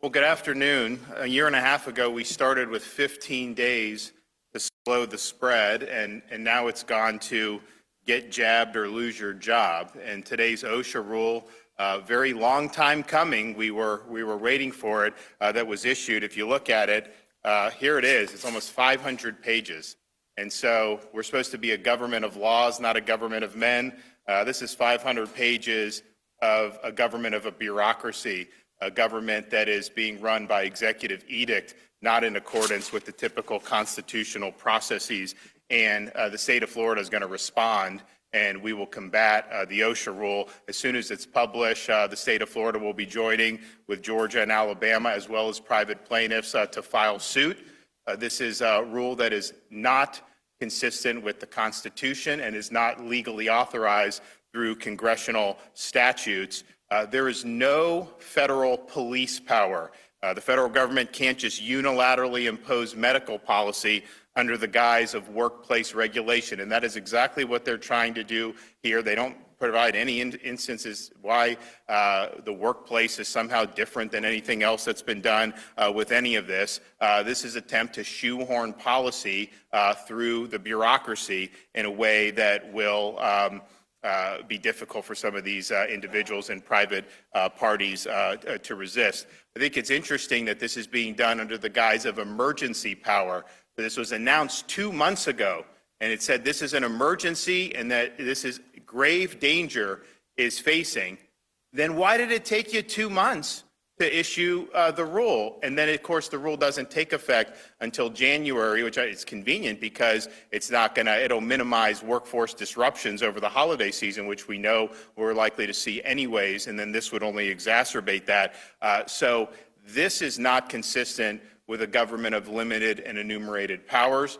Well, good afternoon. A year and a half ago, we started with 15 days to slow the spread, and now it's gone to get jabbed or lose your job. And today's OSHA rule, very long time coming, we were waiting for it, that was issued. If you look at it, here it is. It's almost 500 pages. And so we're supposed to be a government of laws, not a government of men. This is 500 pages of a government of a bureaucracy, a government that is being run by executive edict, not in accordance with the typical constitutional processes. And the state of Florida is going to respond, and we will combat the OSHA rule. As soon as it's published, the state of Florida will be joining with Georgia and Alabama, as well as private plaintiffs, to file suit. This is a rule that is not consistent with the Constitution and is not legally authorized through congressional statutes. There is no federal police power. The federal government can't just unilaterally impose medical policy under the guise of workplace regulation, and that is exactly what they're trying to do here. They don't provide any instances why the workplace is somehow different than anything else that's been done with any of this. This is an attempt to shoehorn policy through the bureaucracy in a way that will be difficult for some of these individuals and private parties to resist. I think it's interesting that this is being done under the guise of emergency power. This was announced 2 months ago, and it said this is an emergency and that this is grave danger is facing. Then why did it take you 2 months to issue the rule? And then, of course, the rule doesn't take effect until January, which is convenient because it's not going to, it'll minimize workforce disruptions over the holiday season, which we know we're likely to see anyways, and then this would only exacerbate that. So this is not consistent with a government of limited and enumerated powers.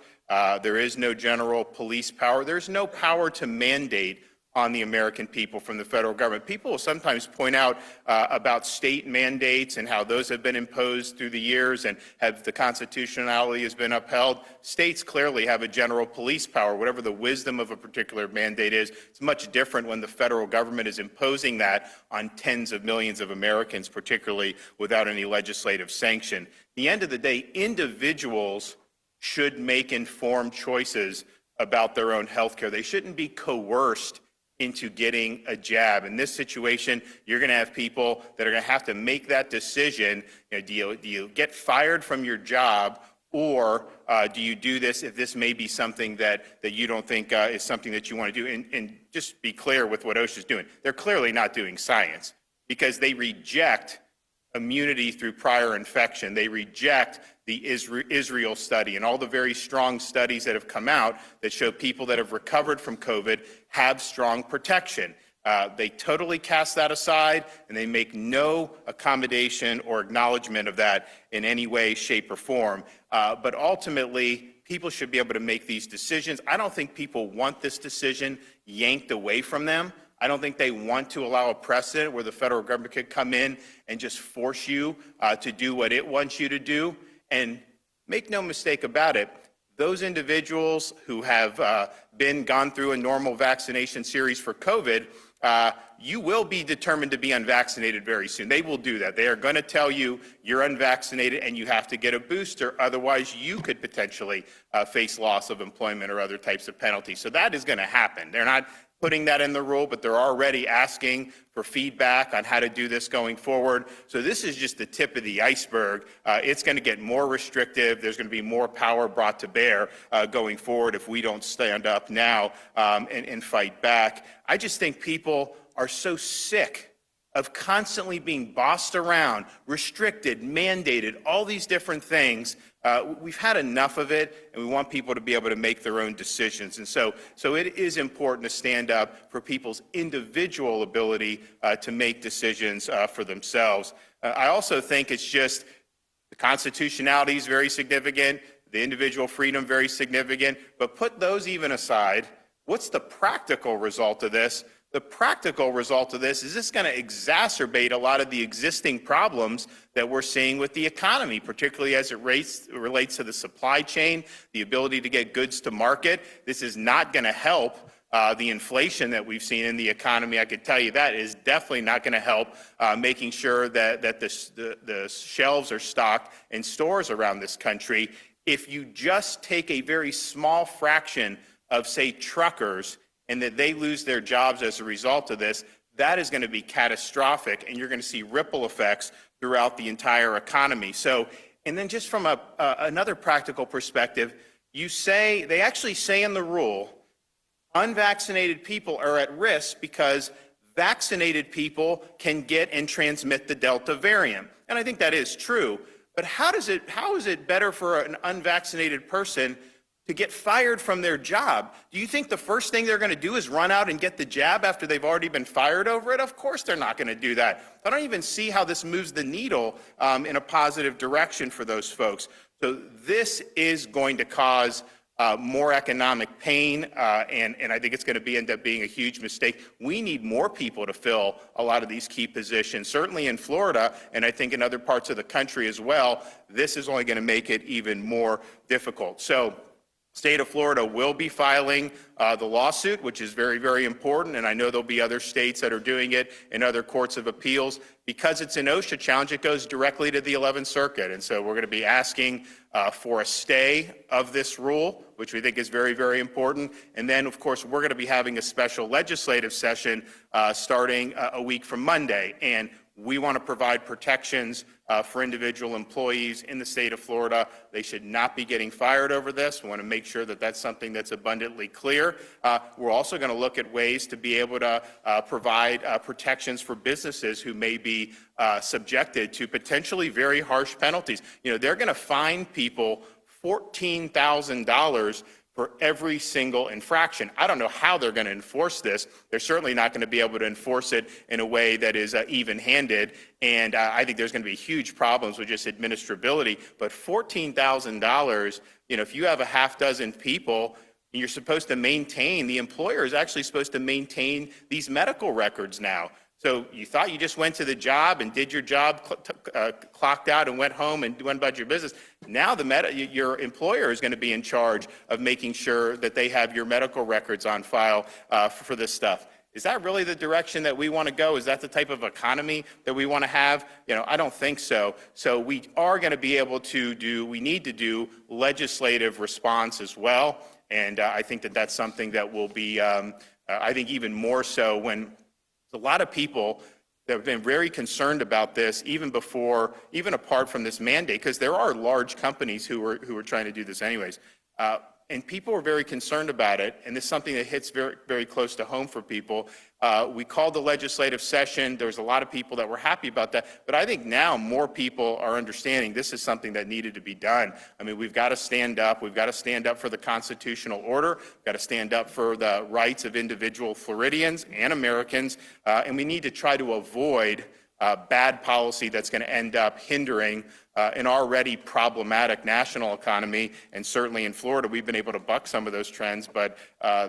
There is no general police power. There's no power to mandate on the American people from the federal government. People will sometimes point out about state mandates and how those have been imposed through the years and have the constitutionality has been upheld. States clearly have a general police power, whatever the wisdom of a particular mandate is. It's much different when the federal government is imposing that on tens of millions of Americans, particularly without any legislative sanction. At the end of the day, individuals should make informed choices about their own health care. They shouldn't be coerced into getting a jab. In this situation, you're going to have people that are going to have to make that decision. Do you get fired from your job, or do you do this if this may be something that you don't think is something that you want to do? And just be clear with what OSHA is doing. They're clearly not doing science because they reject immunity through prior infection. They reject the Israel study and all the very strong studies that have come out that show people that have recovered from COVID have strong protection. They totally cast that aside, and they make no accommodation or acknowledgement of that in any way, shape, or form. But ultimately, people should be able to make these decisions. I don't think people want this decision yanked away from them. I don't think they want to allow a precedent where the federal government could come in and just force you to do what it wants you to do. And make no mistake about it, those individuals who have gone through a normal vaccination series for COVID, you will be determined to be unvaccinated very soon. They will do that. They are going to tell you you're unvaccinated and you have to get a booster. Otherwise, you could potentially face loss of employment or other types of penalties. So that is going to happen. They're not putting that in the rule, but they're already asking for feedback on how to do this going forward. So this is just the tip of the iceberg. It's going to get more restrictive. There's going to be more power brought to bear going forward if we don't stand up now and fight back. I just think people are so sick of constantly being bossed around, restricted, mandated, all these different things. We've had enough of it, and we want people to be able to make their own decisions. And so it is important to stand up for people's individual ability to make decisions for themselves. I also think it's just the constitutionality is very significant, the individual freedom very significant, but put those even aside, what's the practical result of this? The practical result of this is this going to exacerbate a lot of the existing problems that we're seeing with the economy, particularly as it relates to the supply chain, the ability to get goods to market. This is not going to help the inflation that we've seen in the economy, I could tell you that is definitely not going to help making sure that the shelves are stocked in stores around this country. If you just take a very small fraction of, say, truckers, and that they lose their jobs as a result of this, that is going to be catastrophic, and you're going to see ripple effects throughout the entire economy. So, and then just from another practical perspective, they actually say in the rule, unvaccinated people are at risk because vaccinated people can get and transmit the Delta variant. And I think that is true. But how is it better for an unvaccinated person to get fired from their job? Do you think the first thing they're going to do is run out and get the jab after they've already been fired over it? Of course they're not going to do that. I don't even see how this moves the needle in a positive direction for those folks. So this is going to cause more economic pain, and I think it's going to end up being a huge mistake. We need more people to fill a lot of these key positions, certainly in Florida, and I think in other parts of the country as well. This is only going to make it even more difficult. So, State of Florida will be filing the lawsuit, which is very, very important, and I know there'll be other states that are doing it and other courts of appeals. Because it's an OSHA challenge, it goes directly to the 11th Circuit, and so we're going to be asking for a stay of this rule, which we think is very, very important. And then, of course, we're going to be having a special legislative session starting a week from Monday, and we want to provide protections for individual employees in the state of Florida. They should not be getting fired over this. We want to make sure that that's something that's abundantly clear. We're also going to look at ways to be able to provide protections for businesses who may be subjected to potentially very harsh penalties. You know, they're going to fine people $14,000 for every single infraction. I don't know how they're going to enforce this. They're certainly not going to be able to enforce it in a way that is even-handed, and I think there's going to be huge problems with just administrability. But $14,000, you know, if you have a half dozen people, and you're supposed to maintain, the employer is actually supposed to maintain these medical records now. So you thought you just went to the job and did your job, clocked out and went home and went about your business. Now your employer is going to be in charge of making sure that they have your medical records on file for this stuff. Is that really the direction that we want to go? Is that the type of economy that we want to have? You know, I don't think so. So we are going to be able to we need to do legislative response as well. And I think that that's something that will be, I think even more so when a lot of people that have been very concerned about this even apart from this mandate, because there are large companies who are trying to do this anyways. And people are very concerned about it, and this is something that hits very, very close to home for people. We called the legislative session. There was a lot of people that were happy about that, but I think now more people are understanding this is something that needed to be done. I mean, we've got to stand up. We've got to stand up for the constitutional order. We've got to stand up for the rights of individual Floridians and Americans, and we need to try to avoid bad policy that's going to end up hindering an already problematic national economy. And certainly in Florida, we've been able to buck some of those trends, but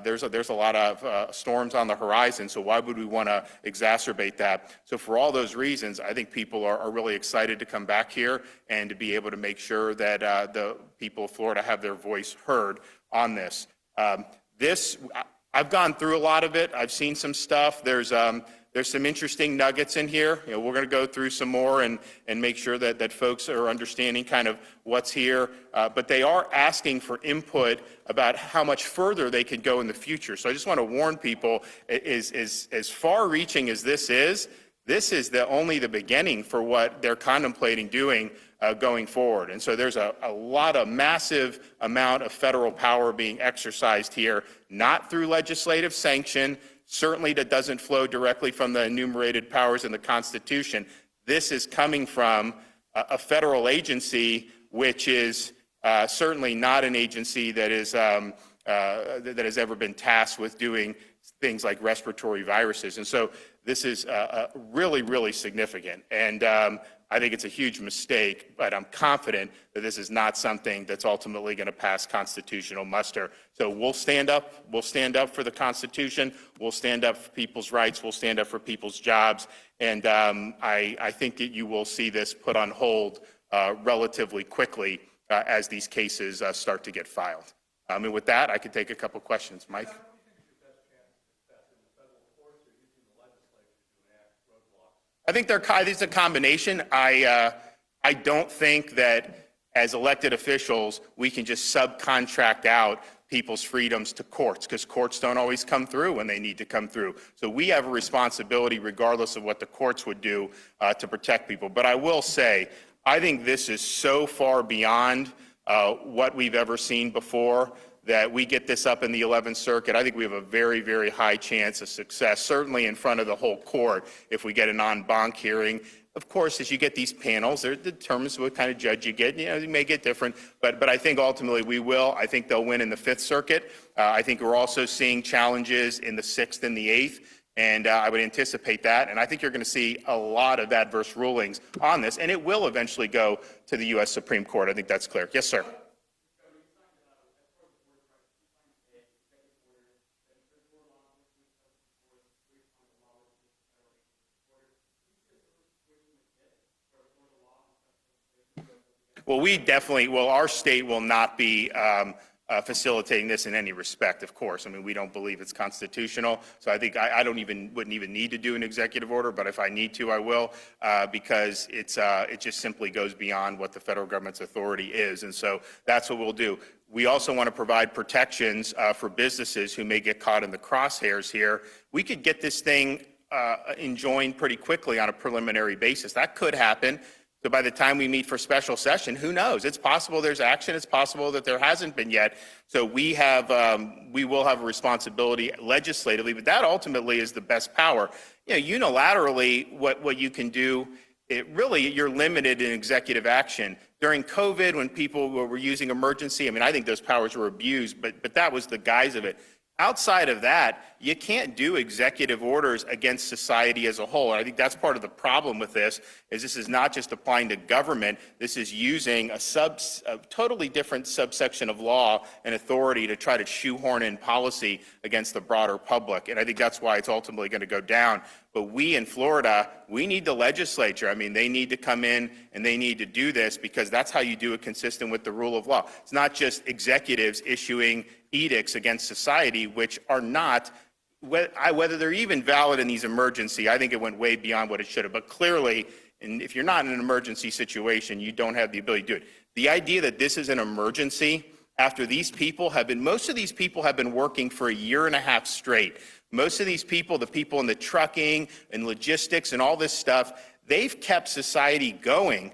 there's a lot of storms on the horizon, so why would we want to exacerbate that? So for all those reasons, I think people are really excited to come back here and to be able to make sure that the people of Florida have their voice heard on this. I've gone through a lot of it. I've seen some stuff. There's some interesting nuggets in here. You know, we're going to go through some more and make sure that folks are understanding kind of what's here. But they are asking for input about how much further they could go in the future. So I just want to warn people, as far-reaching as this is only the beginning for what they're contemplating doing going forward. And so there's a massive amount of federal power being exercised here, not through legislative sanction. Certainly that doesn't flow directly from the enumerated powers in the Constitution. This is coming from a federal agency, which is certainly not an agency that has ever been tasked with doing things like respiratory viruses. And so this is really, really significant. And I think it's a huge mistake, but I'm confident that this is not something that's ultimately going to pass constitutional muster. So we'll stand up. We'll stand up for the Constitution. We'll stand up for people's rights. We'll stand up for people's jobs. And I think that you will see this put on hold relatively quickly as these cases start to get filed. And with that, I could take a couple questions. Mike? I think it's a combination. I don't think that as elected officials we can just subcontract out people's freedoms to courts, because courts don't always come through when they need to come through. So we have a responsibility, regardless of what the courts would do, to protect people. But I will say, I think this is so far beyond what we've ever seen before that we get this up in the 11th Circuit. I think we have a very, very high chance of success, certainly in front of the whole court, if we get an en banc hearing. Of course, as you get these panels, it determines what kind of judge you get. You may get different, but I think ultimately we will. I think they'll win in the 5th Circuit. I think we're also seeing challenges in the 6th and the 8th, and I would anticipate that. And I think you're going to see a lot of adverse rulings on this, and it will eventually go to the U.S. Supreme Court. I think that's clear. Yes, sir. Well, our state will not be facilitating this in any respect, of course. I mean, we don't believe it's constitutional. So I think I wouldn't even need to do an executive order, but if I need to, I will, because it just simply goes beyond what the federal government's authority is. And so that's what we'll do. We also want to provide protections for businesses who may get caught in the crosshairs here. We could get this thing enjoined pretty quickly on a preliminary basis. That could happen. So by the time we meet for special session, who knows? It's possible there's action. It's possible that there hasn't been yet. So we will have a responsibility legislatively, but that ultimately is the best power. Unilaterally, what you can do, you're limited in executive action. During COVID, when people were using emergency, I think those powers were abused, but that was the guise of it. Outside of that, you can't do executive orders against society as a whole. And I think that's part of the problem with this is not just applying to government. This is using a totally different subsection of law and authority to try to shoehorn in policy against the broader public. And I think that's why it's ultimately going to go down. But we in Florida, we need the legislature. They need to come in and they need to do this, because that's how you do it consistent with the rule of law. It's not just executives issuing edicts against society, which are not, whether they're even valid in these emergency. I think it went way beyond what it should have. But clearly, and if you're not in an emergency situation, you don't have the ability to do it. The idea that this is an emergency after most of these people have been working for a year and a half straight. Most of these people, the people in the trucking and logistics and all this stuff, they've kept society going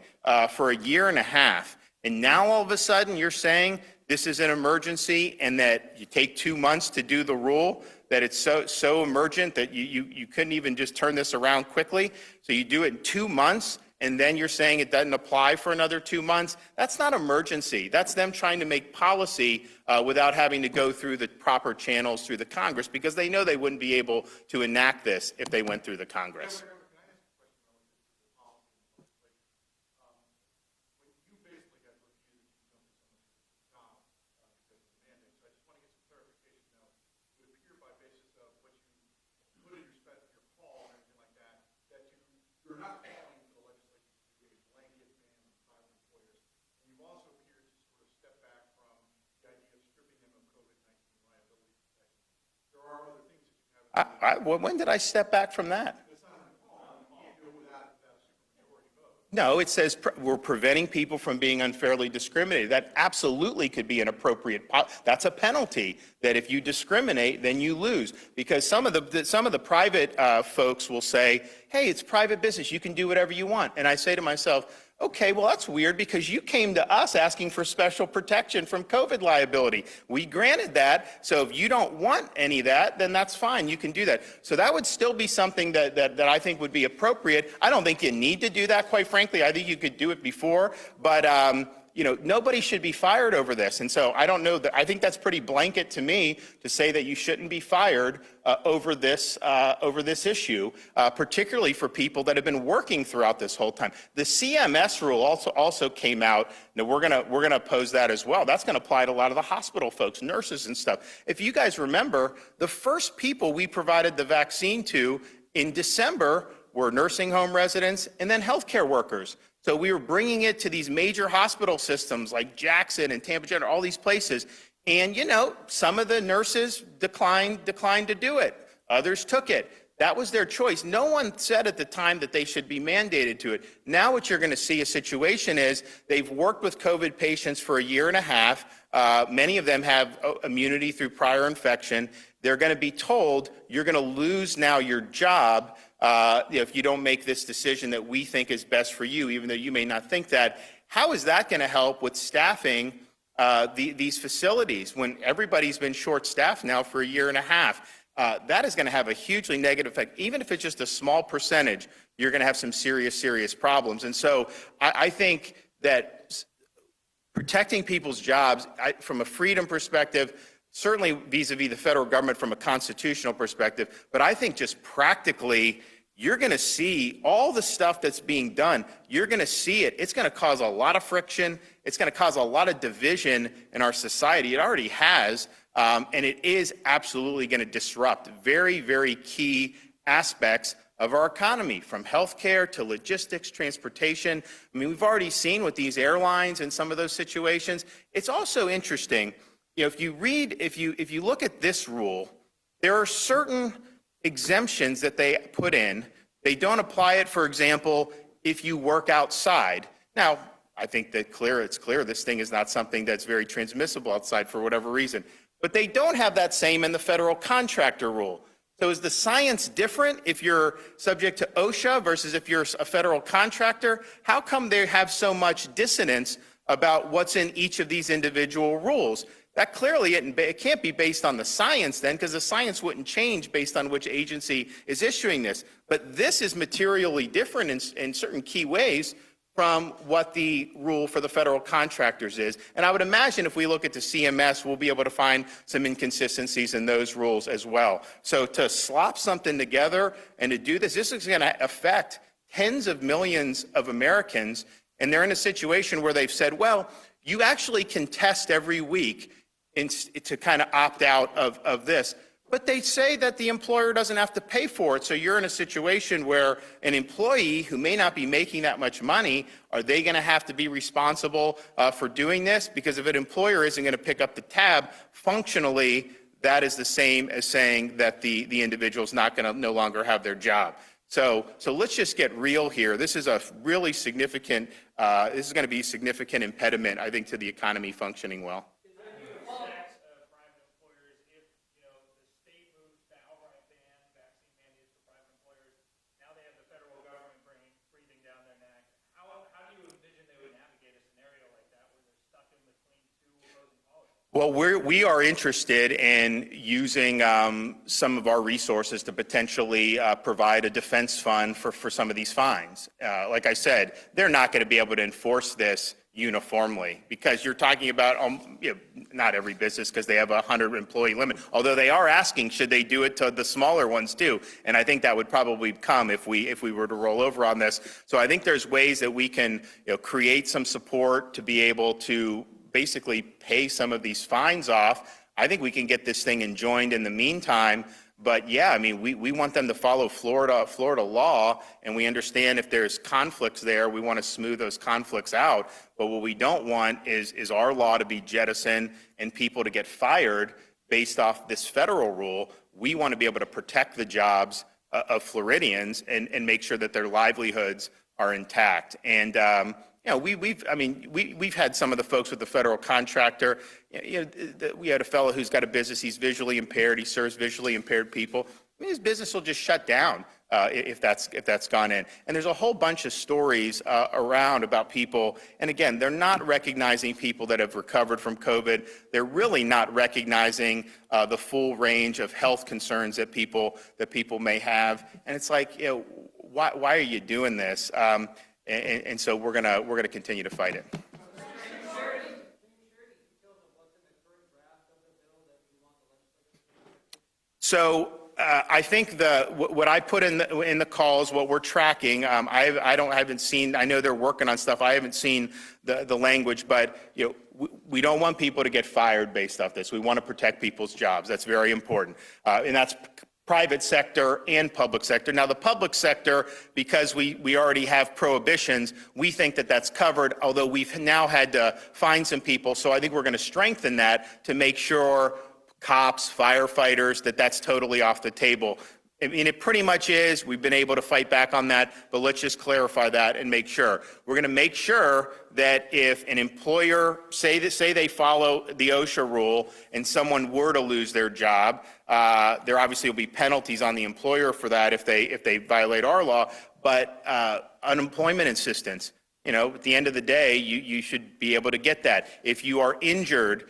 for a year and a half. And now all of a sudden you're saying this is an emergency and that you take 2 months to do the rule, that it's so emergent that you couldn't even just turn this around quickly. So you do it in 2 months, and then you're saying it doesn't apply for another 2 months. That's not emergency. That's them trying to make policy without having to go through the proper channels through the Congress, because they know they wouldn't be able to enact this if they went through the Congress. When did I step back from that? No, it says we're preventing people from being unfairly discriminated. That absolutely could be an appropriate. That's a penalty. That if you discriminate, then you lose. Because some of the private folks will say, "Hey, it's private business. You can do whatever you want." And I say to myself, okay, well, that's weird, because you came to us asking for special protection from COVID liability. We granted that, so if you don't want any of that, then that's fine, you can do that. So that would still be something that I think would be appropriate. I don't think you need to do that, quite frankly. I think you could do it before, but nobody should be fired over this. And so I don't know that, I think that's pretty blanket to me to say that you shouldn't be fired over this issue, particularly for people that have been working throughout this whole time. The CMS rule also came out. Now we're gonna oppose that as well. That's gonna apply to a lot of the hospital folks, nurses and stuff. If you guys remember, the first people we provided the vaccine to in December were nursing home residents and then healthcare workers. So we were bringing it to these major hospital systems like Jackson and Tampa General, all these places. And some of the nurses declined to do it. Others took it. That was their choice. No one said at the time that they should be mandated to it. Now what you're going to see a situation is they've worked with COVID patients for a year and a half. Many of them have immunity through prior infection. They're going to be told you're going to lose now your job if you don't make this decision that we think is best for you, even though you may not think that. How is that going to help with staffing these facilities when everybody's been short-staffed now for a year and a half? That is going to have a hugely negative effect. Even if it's just a small percentage, you're going to have some serious problems. And so I think that protecting people's jobs from a freedom perspective, certainly vis-a-vis the federal government from a constitutional perspective, but I think just practically, you're going to see all the stuff that's being done. You're going to see it. It's going to cause a lot of friction. It's going to cause a lot of division in our society. It already has. And it is absolutely going to disrupt very key aspects of our economy, from healthcare to logistics, transportation. I mean, we've already seen with these airlines and some of those situations. It's also interesting, if you look at this rule, there are certain exemptions that they put in. They don't apply it, for example, if you work outside. Now, I think that it's clear this thing is not something that's very transmissible outside for whatever reason. But they don't have that same in the federal contractor rule. So is the science different if you're subject to OSHA versus if you're a federal contractor? How come they have so much dissonance about what's in each of these individual rules? That clearly it can't be based on the science then, because the science wouldn't change based on which agency is issuing this. But this is materially different in certain key ways from what the rule for the federal contractors is. And I would imagine if we look at the CMS, we'll be able to find some inconsistencies in those rules as well. So to slop something together and to do this is going to affect tens of millions of Americans, and they're in a situation where they've said, well, you actually can test every week to kind of opt out of this. But they say that the employer doesn't have to pay for it. So you're in a situation where an employee who may not be making that much money, are they going to have to be responsible for doing this? Because if an employer isn't going to pick up the tab, functionally, that is the same as saying that the individual is not going to no longer have their job. So let's just get real here. This is a really significant, this is going to be a significant impediment, I think, to the economy functioning well. Well, we are interested in using some of our resources to potentially provide a defense fund for some of these fines. Like I said, they're not going to be able to enforce this uniformly because you're talking about not every business because they have a 100-employee limit, although they are asking should they do it to the smaller ones too, and I think that would probably come if we were to roll over on this. So I think there's ways that we can create some support to be able to basically pay some of these fines off. I think we can get this thing enjoined in the meantime. But yeah, I mean, we want them to follow Florida law, and we understand if there's conflicts there, we want to smooth those conflicts out. But what we don't want is our law to be jettisoned and people to get fired based off this federal rule. We want to be able to protect the jobs of Floridians and make sure that their livelihoods are intact. And we've had some of the folks with the federal contractor. We had a fellow who's got a business. He's visually impaired. He serves visually impaired people. I mean, his business will just shut down if that's gone in. And there's a whole bunch of stories around about people. And again, they're not recognizing people that have recovered from COVID. They're really not recognizing the full range of health concerns that people may have. And it's like, why are you doing this? And so we're gonna continue to fight it. So I think what I put in the calls, what we're tracking. I haven't seen. I know they're working on stuff. I haven't seen the language, but we don't want people to get fired based off this. We want to protect people's jobs. That's very important, and that's private sector and public sector. Now, the public sector, because we already have prohibitions, we think that that's covered, although we've now had to find some people. So I think we're going to strengthen that to make sure cops, firefighters, that's totally off the table. I mean, it pretty much is. We've been able to fight back on that, but let's just clarify that and make sure. We're going to make sure that if an employer, say they follow the OSHA rule and someone were to lose their job, there obviously will be penalties on the employer for that if they violate our law, but unemployment assistance. You know, at the end of the day, you should be able to get that. If you are injured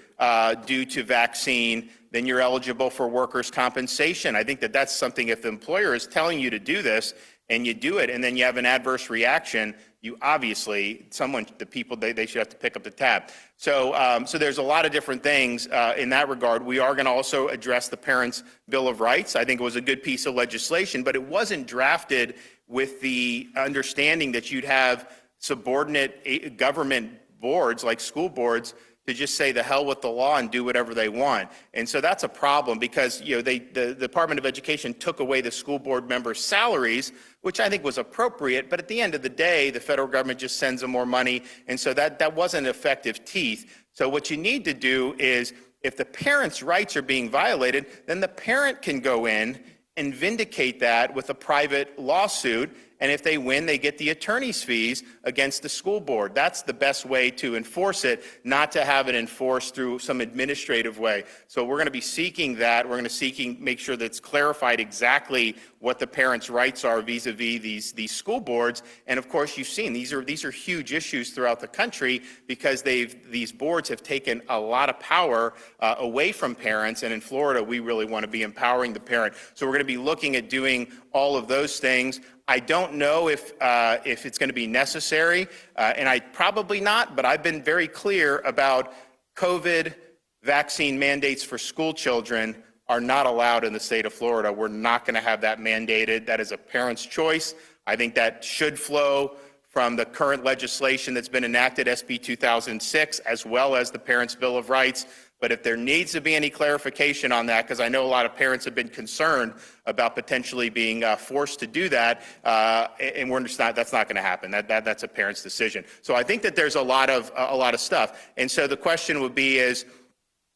due to vaccine, then you're eligible for workers' compensation. I think that that's something, if the employer is telling you to do this and you do it and then you have an adverse reaction, you obviously, the people, they should have to pick up the tab. So there's a lot of different things in that regard. We are going to also address the Parents' Bill of Rights. I think it was a good piece of legislation, but it wasn't drafted with the understanding that you'd have subordinate government boards like school boards to just say the hell with the law and do whatever they want. And so that's a problem because, you know, the Department of Education took away the school board members' salaries, which I think was appropriate, but at the end of the day, the federal government just sends them more money, and so that wasn't effective teeth. So what you need to do is, if the parents' rights are being violated, then the parent can go in and vindicate that with a private lawsuit. And if they win, they get the attorney's fees against the school board. That's the best way to enforce it, not to have it enforced through some administrative way. So we're going to be seeking that. We're going to make sure that it's clarified exactly what the parents' rights are vis-a-vis these school boards. And of course, you've seen these are huge issues throughout the country because these boards have taken a lot of power away from parents. And in Florida, we really want to be empowering the parent. So we're going to be looking at doing all of those things. I don't know if it's going to be necessary, and I probably not, but I've been very clear about COVID vaccine mandates for school children are not allowed in the state of Florida. We're not going to have that mandated. That is a parent's choice. I think that should flow from the current legislation that's been enacted, SB 2006, as well as the Parents' Bill of Rights. But if there needs to be any clarification on that, because I know a lot of parents have been concerned about potentially being forced to do that, and that's not going to happen. That's a parent's decision. So I think that there's a lot of stuff. And so the question would be is,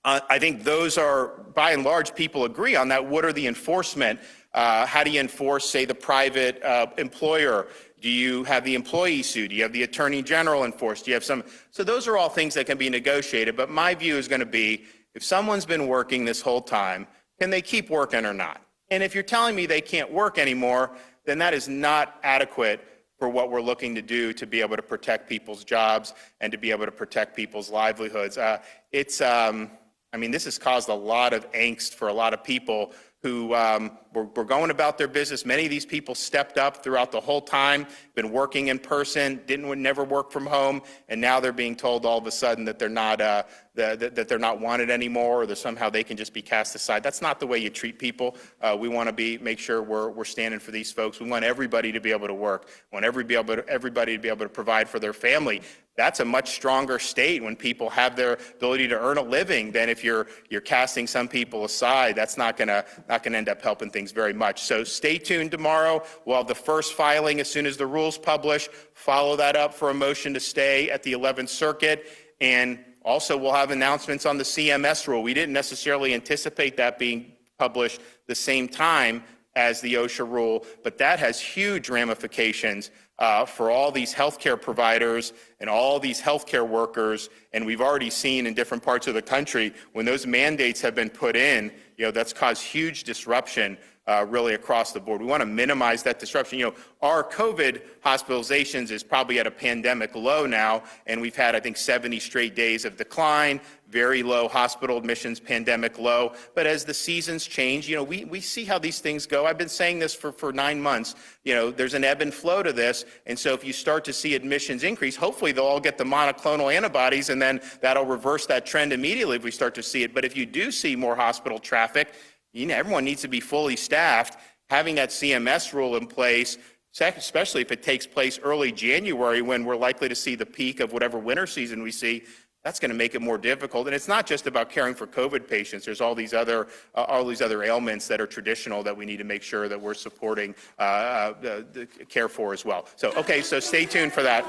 I think those are, by and large, people agree on that. What are the enforcement? How do you enforce, say, the private employer? Do you have the employee sue? Do you have the attorney general enforced? Do you have some? So those are all things that can be negotiated. But my view is going to be, if someone's been working this whole time, can they keep working or not? And if you're telling me they can't work anymore, then that is not adequate for what we're looking to do to be able to protect people's jobs and to be able to protect people's livelihoods. I mean, this has caused a lot of angst for a lot of people who were going about their business. Many of these people stepped up throughout the whole time, been working in person, never work from home, and now they're being told all of a sudden that they're not wanted anymore, or that somehow they can just be cast aside. That's not the way you treat people. We want to make sure we're standing for these folks. We want everybody to be able to work. We want everybody to be able to provide for their family. That's a much stronger state when people have their ability to earn a living than if you're casting some people aside. That's not going to end up helping things very much. So stay tuned tomorrow. We'll have the first filing as soon as the rules publish. Follow that up for a motion to stay at the 11th Circuit. And also we'll have announcements on the CMS rule. We didn't necessarily anticipate that being published the same time as the OSHA rule, but that has huge ramifications for all these healthcare providers and all these healthcare workers. And we've already seen in different parts of the country when those mandates have been put in, that's caused huge disruption really across the board. We want to minimize that disruption. Our COVID hospitalizations is probably at a pandemic low now, and we've had, I think, 70 straight days of decline, very low hospital admissions, pandemic low. But as the seasons change, we see how these things go. I've been saying this for 9 months. There's an ebb and flow to this, and so if you start to see admissions increase, hopefully they'll all get the monoclonal antibodies, and then that'll reverse that trend immediately if we start to see it. But if you do see more hospital traffic, everyone needs to be fully staffed. Having that CMS rule in place, especially if it takes place early January when we're likely to see the peak of whatever winter season we see, that's going to make it more difficult. And it's not just about caring for COVID patients. There's all these other ailments that are traditional that we need to make sure that we're supporting the care for as well. So stay tuned for that.